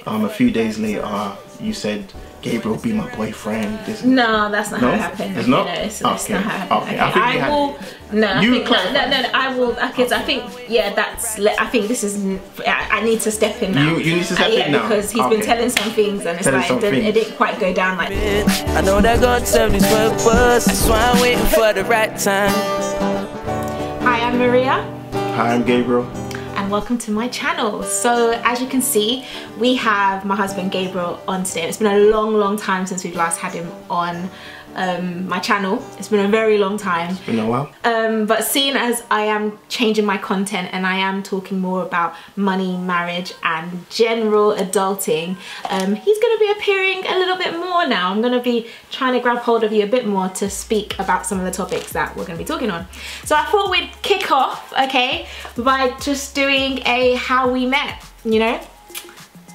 a few days later you said, Gabriel, be my boyfriend. No, that's not how it happened. It's not? No, it's okay. not how it happened. Okay. I think I will. No, I you think no. I will. Because I think, yeah, that's. I think this is. I need to step in now. You need to step in now. Because he's been telling some things, and it's like it didn't quite go down like. I know that God served his purpose. That's why I'm waiting for the right time. Hi, I'm Mariyah. Hi, I'm Gabriel. And welcome to my channel. So as you can see, we have my husband Gabriel on today. It's been a long time since we've last had him on my channel. It's been a very long time. It's been a while. But seeing as I am changing my content and I am talking more about money, marriage and general adulting, he's going to be appearing a little bit more now. I'm going to be trying to grab hold of you a bit more to speak about some of the topics that we're going to be talking on. So I thought we'd kick off, okay, by just doing a how we met, you know?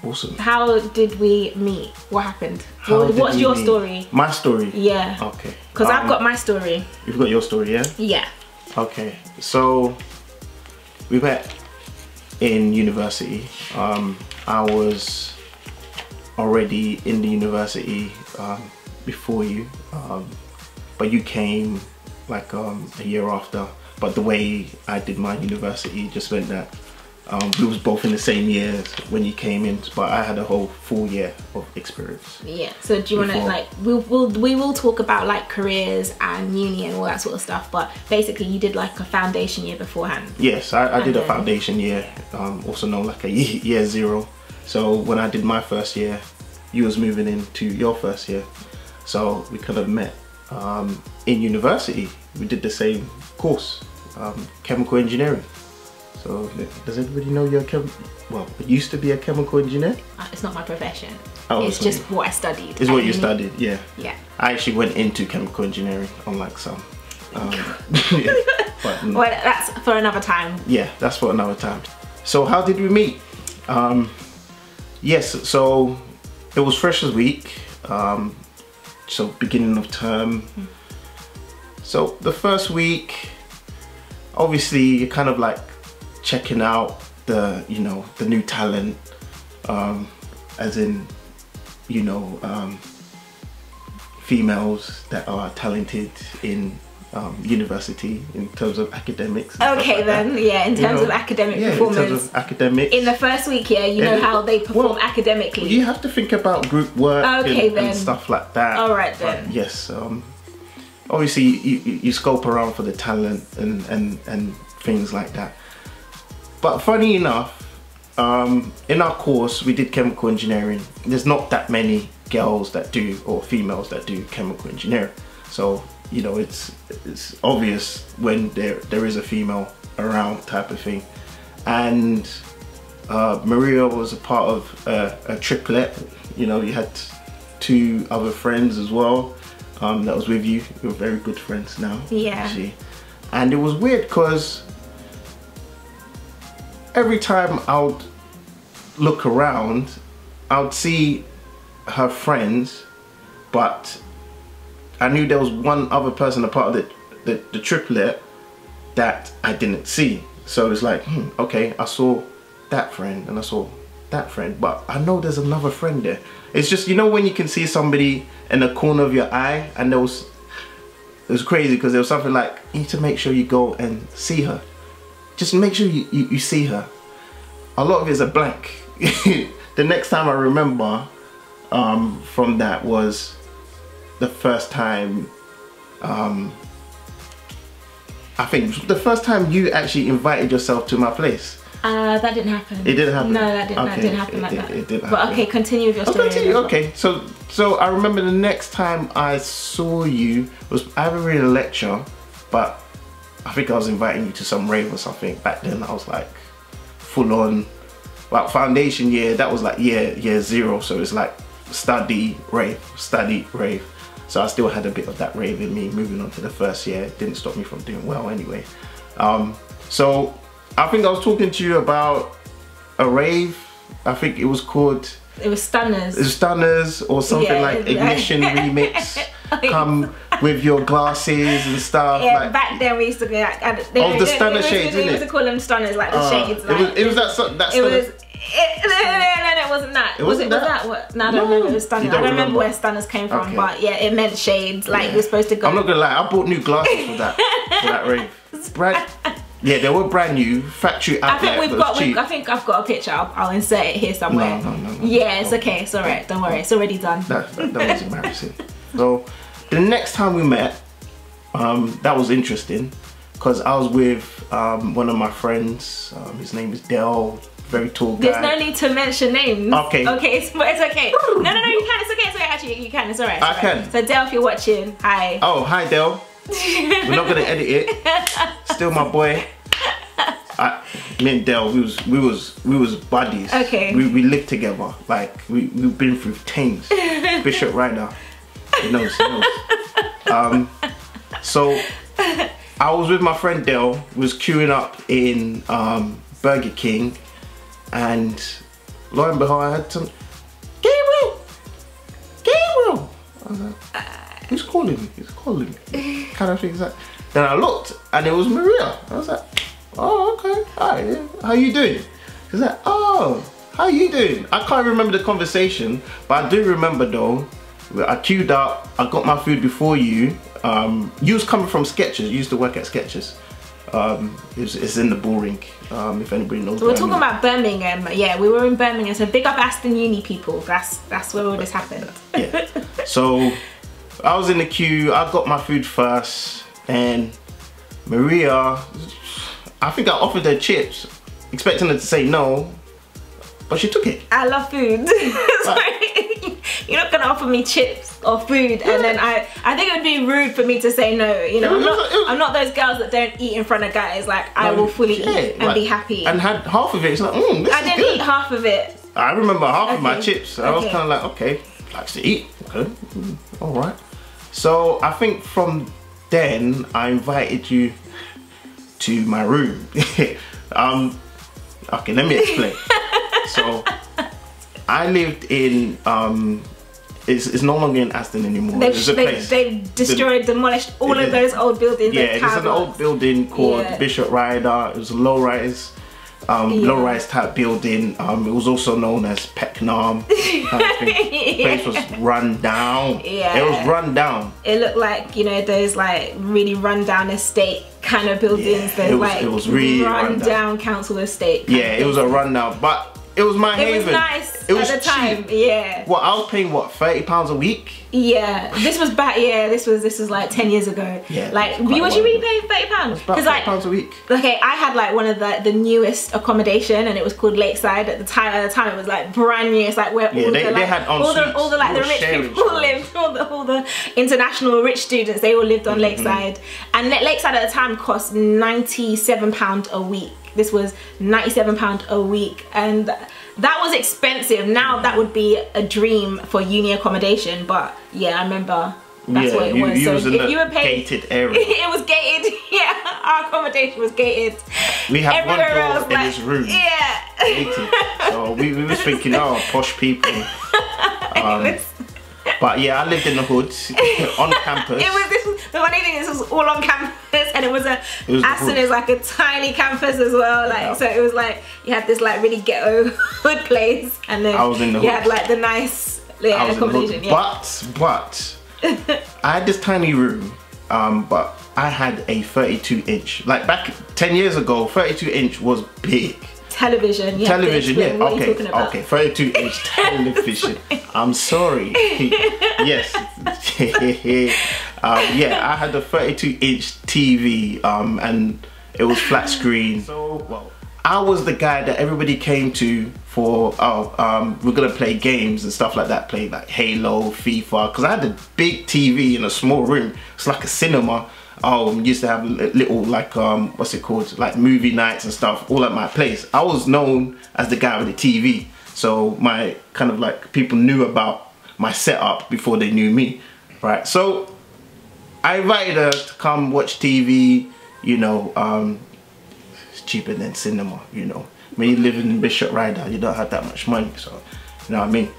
Awesome. How did we meet? What happened? What's your story? My story? Yeah. Okay. Because I've got my story. You've got your story, yeah? Yeah. Okay. So we met in university. I was already in the university before you, but you came like a year after. But the way I did my university just meant that we was both in the same year when you came in, but I had a whole full year of experience. Yeah. So do you want to like we will talk about like careers and uni and all that sort of stuff, but basically you did like a foundation year beforehand. Yes, I did a foundation year, also known like a year zero. So when I did my first year, you was moving into your first year, so we kind of met in university. We did the same course, chemical engineering. So does everybody know you're well, it used to be a chemical engineer? It's not my profession. Oh, it's just what I studied. It's what you studied, yeah. Yeah. I actually went into chemical engineering, unlike some. Yeah. But, well, that's for another time. Yeah, that's for another time. So how did we meet? Yes, so it was Freshers Week, so beginning of term. So the first week, obviously you're kind of like checking out the, you know, the new talent, as in, you know, females that are talented in university in terms of academics. Okay, then, yeah, in terms of academic performance. In terms of academics. In the first week, yeah, you know how they perform academically. You have to think about group work and stuff like that. All right then. But yes, obviously you scope around for the talent and things like that. But funny enough, in our course we did chemical engineering. There's not that many girls that do, or females that do chemical engineering. So, you know, it's obvious when there is a female around type of thing. And Mariyah was a part of a triplet. You know, you had two other friends as well that was with you. We were very good friends now. Yeah. Actually. And it was weird because every time I would look around, I would see her friends, but I knew there was one other person, a part of the triplet, that I didn't see. So it's like, okay, I saw that friend and I saw that friend, but I know there's another friend there. It's just, you know, when you can see somebody in the corner of your eye, and it was crazy because there was something like, you need to make sure you go and see her. Just make sure you see her. A lot of it is a blank. The next time I remember from that was the first time, I think the first time you actually invited yourself to my place. That didn't happen. It didn't happen? No, that didn't happen like that. It didn't happen. But okay, continue with your story. Continue. Okay, so I remember the next time I saw you was either in a lecture, but I think I was inviting you to some rave or something. Back then I was like full on, well, foundation year, that was like year zero, so it's like study, rave. So I still had a bit of that rave in me moving on to the first year. It didn't stop me from doing well anyway. So I think I was talking to you about a rave. I think it was called... It was Stunners. It was Stunners or something like Ignition Remix. Come with your glasses and stuff. Yeah, like, back then we used to be like... the stunner shades, we used to call them Stunners, like the shades. It was that it wasn't that. Was that what? No, I don't remember. It was stunners. I don't remember where stunners came from, but yeah, it meant shades. Like you're supposed to go. I'm not gonna lie, I bought new glasses for that rave. Yeah, they were brand new, factory outlet. I think I've got a picture. I'll insert it here somewhere. No. Yeah, it's okay. It's alright. Don't worry. It's already done. That was embarrassing. So the next time we met, that was interesting because I was with one of my friends. His name is Del. Very tall guy. There's no need to mention names. Okay. Okay, it's okay. No, you can. It's okay. It's okay. Actually, you can. It's alright. I can. So Del, if you're watching, hi. Oh, hi Del. We're not gonna edit it. Still my boy. Me and Del, we was buddies. Okay. We lived together. Like we've been through things. Bishop Rider. He knows. So I was with my friend Del. Was queuing up in Burger King, and lo and behold, I had some Gabriel. I was like, who's calling me? He's calling me. Kind of things like. Then I looked, and it was Mariyah. I was like, oh, okay. Hi, how you doing? She's like, oh, how you doing? I can't remember the conversation, but I do remember though. I queued up. I got my food before you. You was coming from Skechers. You used to work at Skechers. It's in the Bullring. If anybody knows. So we're talking about Birmingham. Yeah, we were in Birmingham. So big up Aston Uni people. That's where all this happened. Yeah. So I was in the queue. I got my food first, and Mariyah, I think I offered her chips, expecting her to say no, but she took it. I love food. You're not gonna offer me chips or food, and then I think it would be rude for me to say no. You know, I'm not those girls that don't eat in front of guys. Like I will fully eat and be happy. And had half of it. It's like, I didn't eat half of it. I remember half of my chips. I was kind of like, okay, likes to eat. Okay, all right. So I think from then I invited you to my room. Okay, let me explain. So I lived in it's no longer in Aston anymore. They destroyed, demolished all of those old buildings. Yeah, there's an old building called Bishop Rider. It was a low-rise type building. It was also known as Pecknam. The place was run down. Yeah, it was run down. It looked like, you know, those like really run down estate kind of buildings. Yeah, it was really run down council estate. Yeah, it was a rundown, but it was my haven. It was nice it was at the time. Cheap. Yeah. Well, I was paying what, £30 a week? Yeah, this was back. Yeah, this was like 10 years ago. Yeah. Like, was you really paying £30? About £30 a week. Okay, I had like one of the newest accommodation, and it was called Lakeside at the time. At the time, it was like brand new. It's like where all the rich people lived. All the international rich students, they all lived on Lakeside, and Lakeside at the time cost £97 a week. This was £97 a week, and that was expensive. Now that would be a dream for uni accommodation, but yeah, I remember that's what it was. So if you were paying, gated area. It was gated. Yeah, our accommodation was gated. We have one door in this room. Yeah. Gated. So we was thinking, oh, posh people. But yeah, I lived in the hood on campus. The funny thing is, this was all on campus, and Aston is like a tiny campus as well. Like, so it was like you had this like really ghetto hood place, and then you had like the nice accommodation. Yeah. But I had this tiny room, but I had a 32-inch. Like back 10 years ago, 32-inch was big. Television, yeah. Television, yeah. Okay, 32-inch television. I'm sorry. Yes. Yeah, I had a 32-inch TV, and it was flat screen. So, well, I was the guy that everybody came to for, we're gonna play games and stuff like that. Play like Halo, FIFA, because I had a big TV in a small room. It's like a cinema. Used to have little like what's it called, like movie nights and stuff all at my place. I was known as the guy with the TV, so my kind of like people knew about my setup before they knew me, right? So I invited her to come watch TV. You know, it's cheaper than cinema. You know, when you live in Bishop Rider, you don't have that much money, so you know what I mean.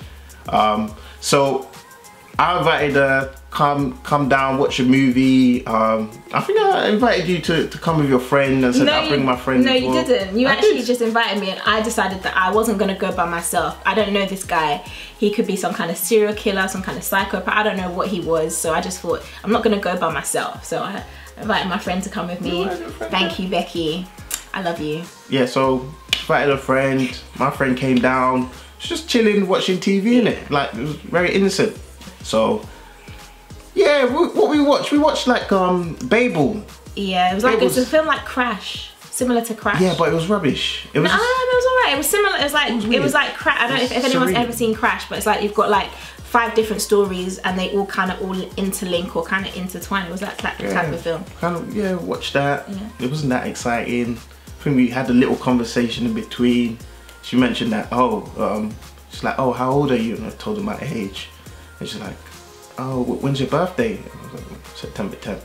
So I invited her come down, watch a movie. I think I invited you to come with your friend and said I'll bring my friend. No, you didn't. You actually just invited me, and I decided that I wasn't gonna go by myself. I don't know this guy. He could be some kind of serial killer, some kind of psychopath. I don't know what he was. So I just thought I'm not gonna go by myself. So I invited my friend to come with me. Thank you, Becky. I love you. Yeah. So invited a friend. My friend came down. Just chilling, watching TV, innit? Like, it was very innocent. So. Yeah, what we watched? We watched like Babel. Yeah, it was like it's a film like Crash, similar to Crash. Yeah, but it was rubbish. It was no, it was alright. It was similar. It was like Crash. I don't know if anyone's ever seen Crash, but it's like you've got like 5 different stories and they all kind of interlink or kind of intertwine. It was that type of film. Kind of, yeah. Watch that. Yeah. It wasn't that exciting. I think we had a little conversation in between. She mentioned that she's like, oh, how old are you? And I told her my age, and she's like, oh, when's your birthday? I was like, September 10th.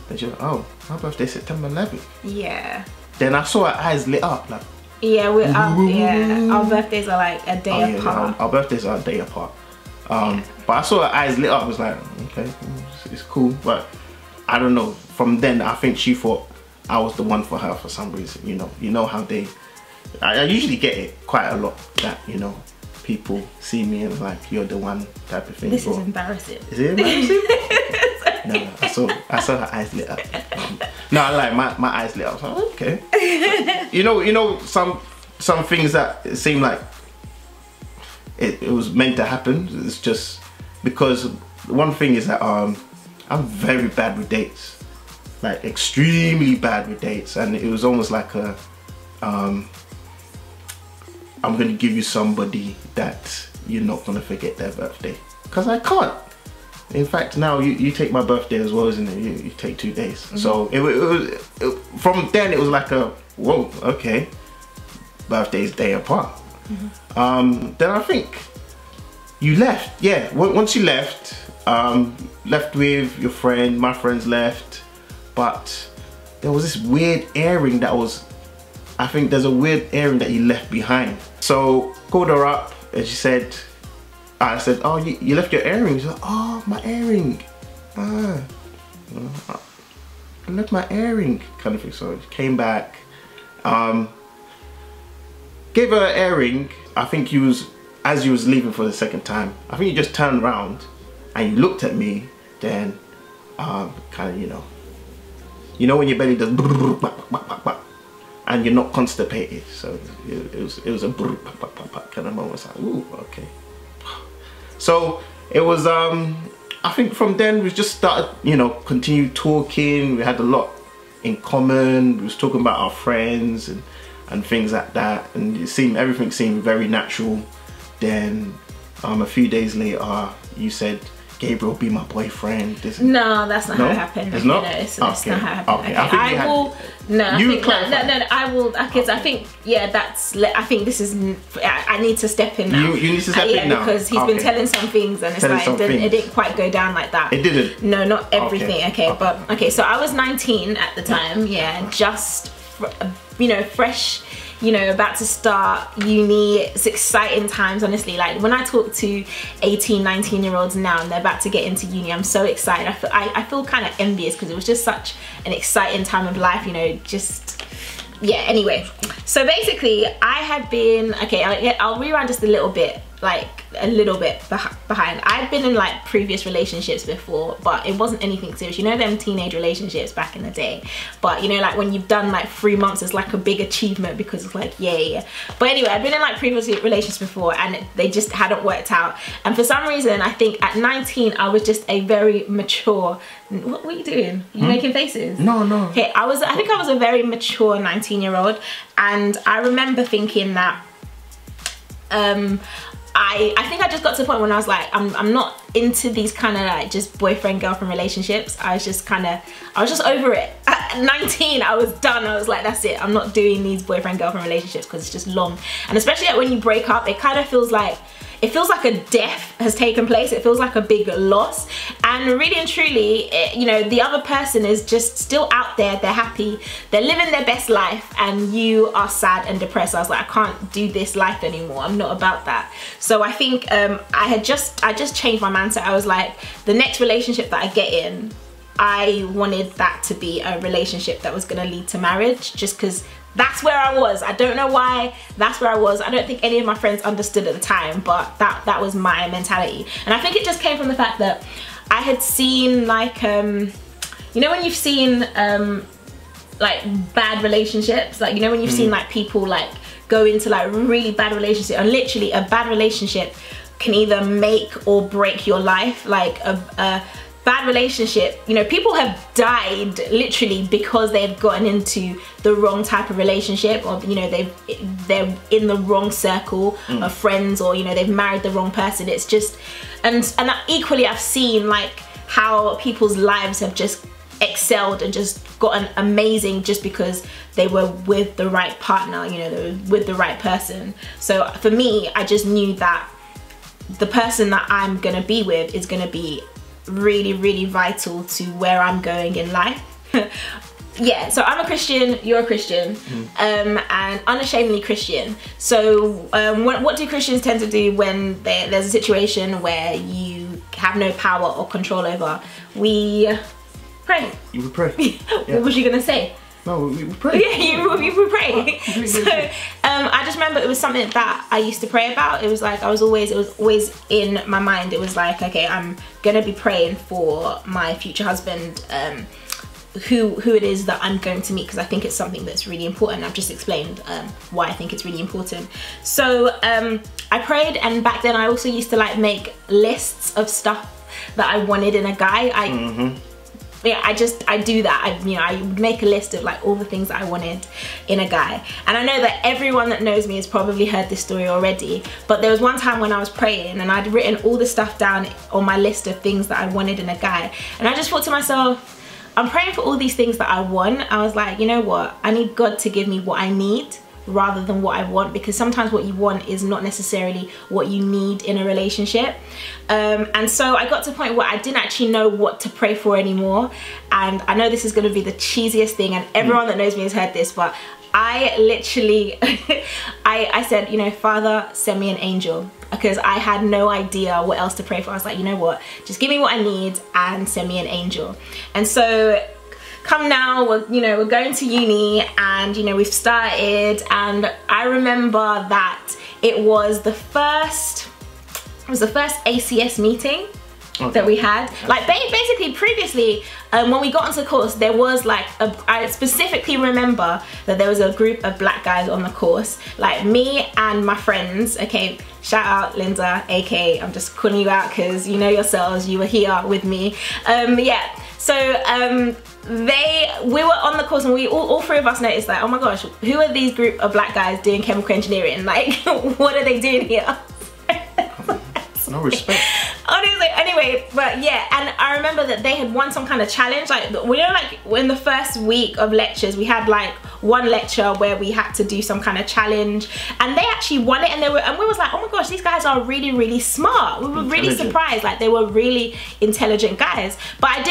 Then she was like, oh, my birthday's September 11th. Yeah. Then I saw her eyes lit up, like. Yeah, our birthdays are like a day apart. Our birthdays are a day apart. But I saw her eyes lit up. I was like, okay, it's cool. But I don't know. From then, I think she thought I was the one for her for some reason. You know how they. I usually get it quite a lot that people see me and like you're the one type of thing. This is embarrassing. Is it embarrassing? No, I saw her eyes lit up. No, I like my eyes lit up. So, okay. you know some things that seem like it was meant to happen. It's just because one thing is that I'm very bad with dates, like extremely bad with dates, and it was almost like a I'm gonna give you somebody that you're not gonna forget their birthday. Because I can't. In fact, now you take my birthday as well, isn't it? You take 2 days. Mm-hmm. So it was from then it was like a, whoa, okay. Birthday's day apart. Mm-hmm. Then I think you left. Yeah, once you left, left with your friend, my friends left. But there was this weird airing that was, I think there's a weird airing that you left behind. So called her up and she said, I said, oh, you left your earring. She's like, oh, my earring. I left my earring, kind of thing. So she came back, gave her an earring. I think as you was leaving for the second time, I think you just turned around and you looked at me, then kind of, you know when your belly does and you're not constipated, so it was a kind of moment. It's like, ooh, okay. So it was I think from then we just started, continued talking. We had a lot in common. We was talking about our friends and things like that, and everything seemed very natural. Then a few days later you said, Gabriel, be my boyfriend. No, that's not how it happened. It's not? It's not how it happened. Okay. I will. No, I will. Because I think, I think this is. I need to step in now. You need to step in now. Because he's been telling some things, and it's like it didn't quite go down like that. It didn't. No, not everything. Okay, but okay. So I was 19 at the time. Yeah, just fresh. About to start uni. It's exciting times, honestly. Like when I talk to 18, 19-year-olds now and they're about to get into uni, I'm so excited. I feel kind of envious because it was just such an exciting time of life, anyway. So basically I had been, I'll rewind just a little bit, behind. I've been in like previous relationships before, but it wasn't anything serious. Them teenage relationships back in the day. But like when you've done like 3 months, it's like a big achievement because it's like, yeah. But anyway, I've been in like previous relationships before and they just hadn't worked out. And for some reason, I think at 19, I was just a very mature, what are you doing? You making faces? No. Okay, I think I was a very mature 19-year-old, and I remember thinking that, I think I just got to the point when I was like, I'm not into these kind of like just boyfriend girlfriend relationships. I was just over it. At 19, I was done. I was like, that's it. I'm not doing these boyfriend girlfriend relationships because it's just long. And especially like when you break up, it kind of feels like, it feels like a death has taken place. It feels like a big loss, and really and truly, you know, the other person is just still out there, they're happy, they're living their best life, and you are sad and depressed. I was like, I can't do this life anymore, I'm not about that. So I think I just changed my mindset. I was like, the next relationship that I get in, I wanted that to be a relationship that was gonna lead to marriage, just because that's where I was. I don't know why, that's where I was. I don't think any of my friends understood at the time, but that was my mentality. And I think it just came from the fact that I had seen like, you know when you've seen like bad relationships, like, you know when you've seen like people like go into like really bad relationship, and literally a bad relationship can either make or break your life. Like a bad relationship, you know, people have died literally because they've gotten into the wrong type of relationship, or you know, they're in the wrong circle of friends, or you know, they've married the wrong person. It's just, and equally I've seen like how people's lives have just excelled and just gotten amazing just because they were with the right partner, you know, they were with the right person. So for me, I just knew that the person that I'm gonna be with is gonna be really, really vital to where I'm going in life. Yeah, so I'm a Christian, you're a Christian, and unashamedly Christian. So what do Christians tend to do when there's a situation where you have no power or control over? We pray. You would pray. Yeah. What was you gonna say? No, we pray. Yeah, you would pray. So I just remember it was something that I used to pray about. It was like it was always in my mind. It was like, okay, I'm gonna be praying for my future husband, who it is that I'm going to meet, because I think it's something that's really important. I've just explained why I think it's really important. So I prayed, and back then I also used to like make lists of stuff that I wanted in a guy. Yeah, I do that. I would make a list of like all the things that I wanted in a guy. And I know that everyone that knows me has probably heard this story already, but there was one time when I was praying and I'd written all the stuff down on my list of things that I wanted in a guy. And I just thought to myself, I'm praying for all these things that I want. I was like, you know what? I need God to give me what I need rather than what I want, because sometimes what you want is not necessarily what you need in a relationship. And so I got to a point where I didn't actually know what to pray for anymore. And I know this is going to be the cheesiest thing, and everyone that knows me has heard this, but I literally I said, you know, Father, send me an angel, because I had no idea what else to pray for. I was like, you know what, just give me what I need and send me an angel. And so come now, we're going to uni, and you know, we've started, and I remember that it was the first ACS meeting that we had. Like basically previously, when we got onto the course, there was like I specifically remember that there was a group of black guys on the course, like me and my friends. Okay, shout out Linda, aka I'm just calling you out because you know yourselves, you were here with me. Yeah, so we were on the course, and we all three of us noticed that, oh my gosh, who are these group of black guys doing chemical engineering? Like, what are they doing here? No respect. Honestly, anyway, but yeah, and I remember that they had won some kind of challenge. Like, we know, like in the first week of lectures, we had like one lecture where we had to do some kind of challenge, and they actually won it. And we was like, oh my gosh, these guys are really, really smart. We were really surprised. Like, they were really intelligent guys, but I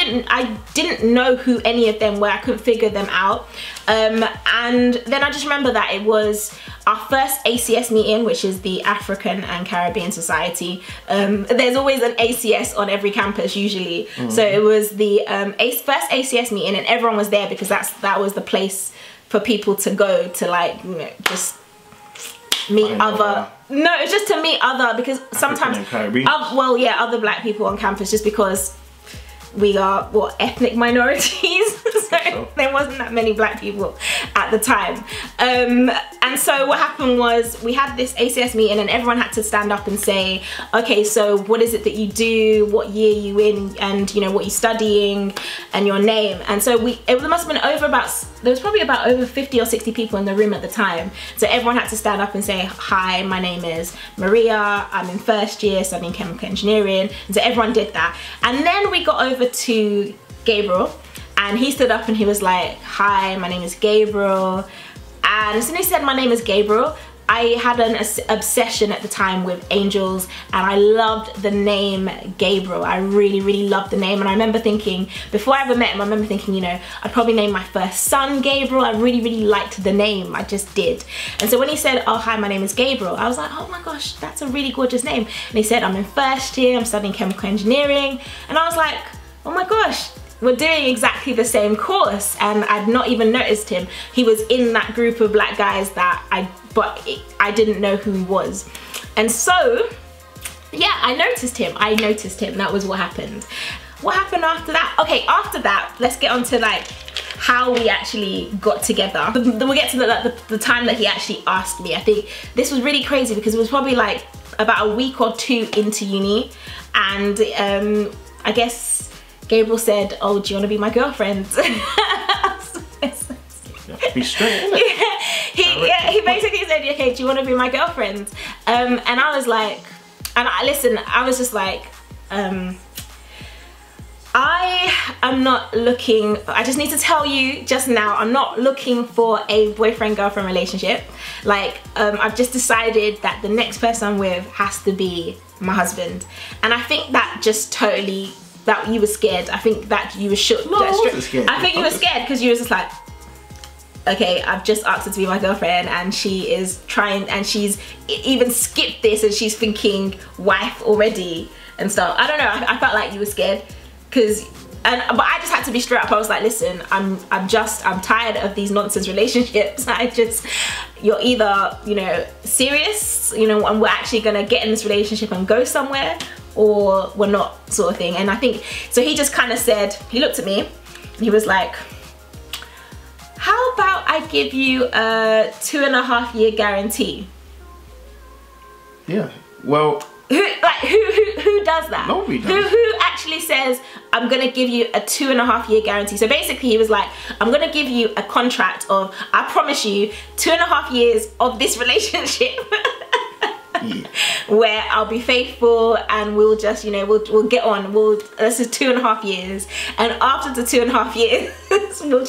didn't know who any of them were. I couldn't figure them out. And then I just remember that it was our first ACS meeting, which is the African and Caribbean Society. There's always an ACS on every campus usually. So it was the first ACS meeting, and everyone was there because that was the place for people to go to, like, you know, just meet other. No, it's just to meet other, because sometimes well, yeah, other black people on campus, just because we are ethnic minorities. So there wasn't that many black people at the time. And so what happened was we had this ACS meeting, and everyone had to stand up and say, okay, so what is it that you do, what year you in, and you know, what you're studying, and your name. And so there must have been there was probably about over 50 or 60 people in the room at the time. So everyone had to stand up and say, hi, my name is Mariyah, I'm in first year studying chemical engineering. And so everyone did that. And then we got over to Gabriel, and he stood up and he was like, hi, my name is Gabriel. And as soon as he said my name is Gabriel, I had an obsession at the time with angels, and I loved the name Gabriel. I really loved the name, and I remember thinking, before I ever met him, I remember thinking, you know, I'd probably name my first son Gabriel. I really liked the name, I just did. And so when he said, oh hi, my name is Gabriel, I was like, oh my gosh, that's a really gorgeous name. And he said, I'm in first year, I'm studying chemical engineering, and I was like, oh my gosh, we're doing exactly the same course. And I'd not even noticed him. He was in that group of black guys that I didn't know who he was. And so, yeah, I noticed him. That was what happened. What happened after that? Okay, after that, let's get on to like how we actually got together. Then we'll get to the time that he actually asked me. I think this was really crazy because it was probably like about a week or two into uni, and I guess Gabriel said, oh, do you want to be my girlfriend? Be straight, he basically said, okay, do you want to be my girlfriend? And I was like, I was just like, I am not looking, I just need to tell you just now, I'm not looking for a boyfriend-girlfriend relationship. Like, I've just decided that the next person I'm with has to be my husband. And I think that just totally, that you were scared. I think that you were shook. No, I wasn't scared. I think you were scared because you were just like, okay, I've just asked her to be my girlfriend, and she is trying, and she's even skipped this, and she's thinking wife already and stuff. I don't know, I felt like you were scared, but I just had to be straight up. I was like, listen, I'm tired of these nonsense relationships. You're either, you know, serious, you know, and we're actually gonna get in this relationship and go somewhere, or we're not, sort of thing. And I think, so he just kind of said, he looked at me, and he was like, how about I give you a 2.5 year guarantee? Yeah, well, who does that? Nobody does. Who actually says, I'm gonna give you a 2.5 year guarantee? So basically he was like, I'm gonna give you a contract of, I promise you 2.5 years of this relationship. Yeah. Where I'll be faithful, and we'll just, you know, we'll get on. This is 2.5 years, and after the 2.5 years, we'll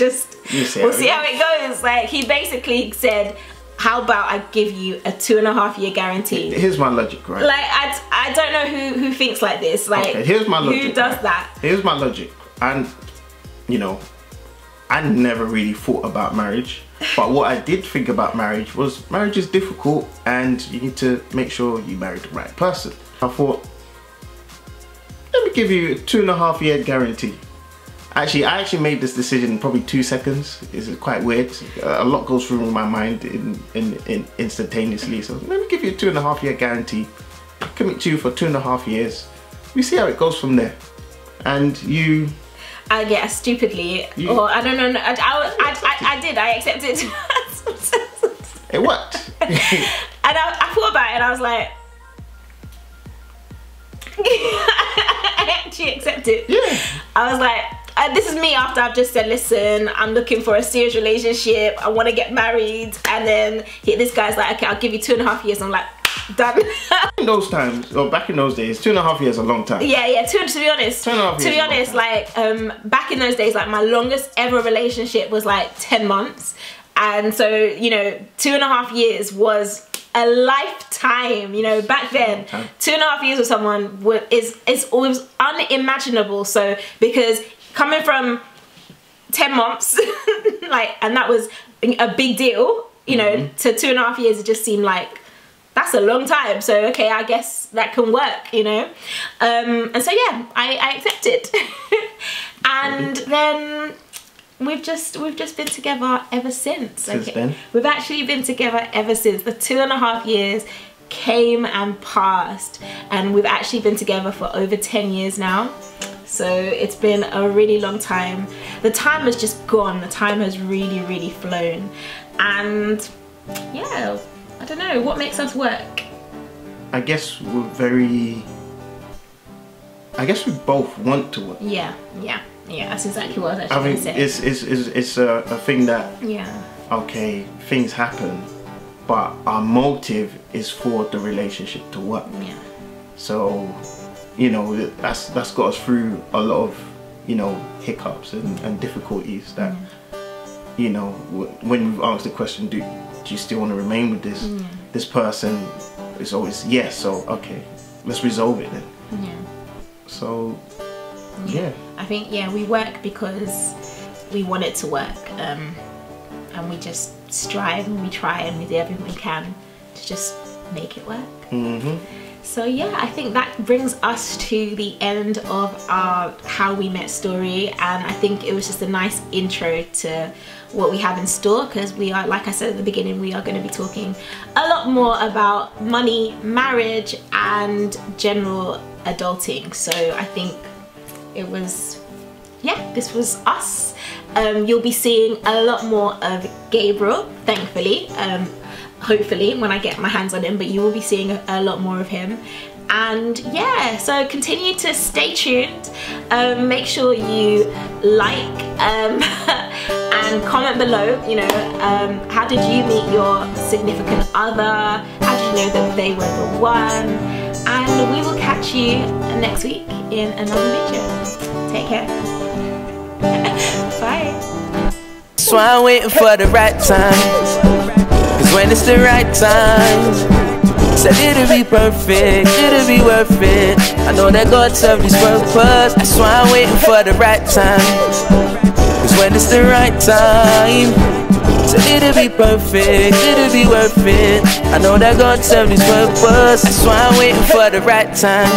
see how it goes. Like, he basically said, how about I give you a 2.5 year guarantee? Here's my logic, right? Like, I don't know who thinks like this. Like, okay, here's my logic. Who does that? Here's my logic. And, you know, I never really thought about marriage. But what I did think about marriage was, marriage is difficult, and you need to make sure you marry the right person. I thought, let me give you a 2.5 year guarantee. Actually, I made this decision in probably 2 seconds. It's quite weird. A lot goes through my mind in instantaneously. So let me give you a 2.5 year guarantee. Commit to you for 2.5 years. We see how it goes from there. And you. I guess stupidly, or I don't know. I did. I accepted. It worked. And I thought about it, and I was like, I actually accepted. Yeah. I was like, this is me after I've just said, listen, I'm looking for a serious relationship. I want to get married, and then this guy's like, okay, I'll give you 2.5 years. I'm like, done. In those times, or back in those days, 2.5 years is a long time. Yeah, to be honest. 2.5 years. To be honest, like, back in those days, like, my longest ever relationship was like 10 months. And so, you know, 2.5 years was a lifetime, you know, back then. 2.5 years with someone is always unimaginable. So, because coming from 10 months, like, and that was a big deal, you know, to 2.5 years, it just seemed like, that's a long time. So, okay, I guess that can work, you know. And so, yeah, I accepted. And then we've just been together ever since. Since then? We've actually been together ever since. The 2.5 years came and passed, and we've actually been together for over 10 years now. So it's been a really long time. The time has just gone. The time has really flown. And yeah, I don't know, what makes us work? I guess we both want to work. Yeah, that's exactly what I was actually going to say. It's a thing that, yeah, okay, things happen, but our motive is for the relationship to work. Yeah. So, you know, that's got us through a lot of, you know, hiccups and difficulties that, you know, when we've asked the question, do you still want to remain with this? this person is always yes, so okay, let's resolve it then. Yeah. So yeah. I think we work because we want it to work, and we just strive and we try and we do everything we can to just make it work. So yeah, I think that brings us to the end of our How We Met story, and I think it was just a nice intro to what we have in store, because we are, like I said at the beginning, we are going to be talking a lot more about money, marriage and general adulting. So I think it was, this was us. You'll be seeing a lot more of Gabriel, thankfully, hopefully when I get my hands on him, but you will be seeing a lot more of him. And yeah, so continue to stay tuned. Make sure you like and comment below, you know, how did you meet your significant other? How did you know that they were the one? And we will catch you next week in another video. Take care. Bye. So I'm waiting for the right time, cause when it's the right time, said it'll be perfect, it'll be worth it. I know that God served His purpose. That's why I'm waiting for the right time, cause when it's the right time, said it'll be perfect, it'll be worth it. I know that God served His purpose. That's why I'm waiting for the right time.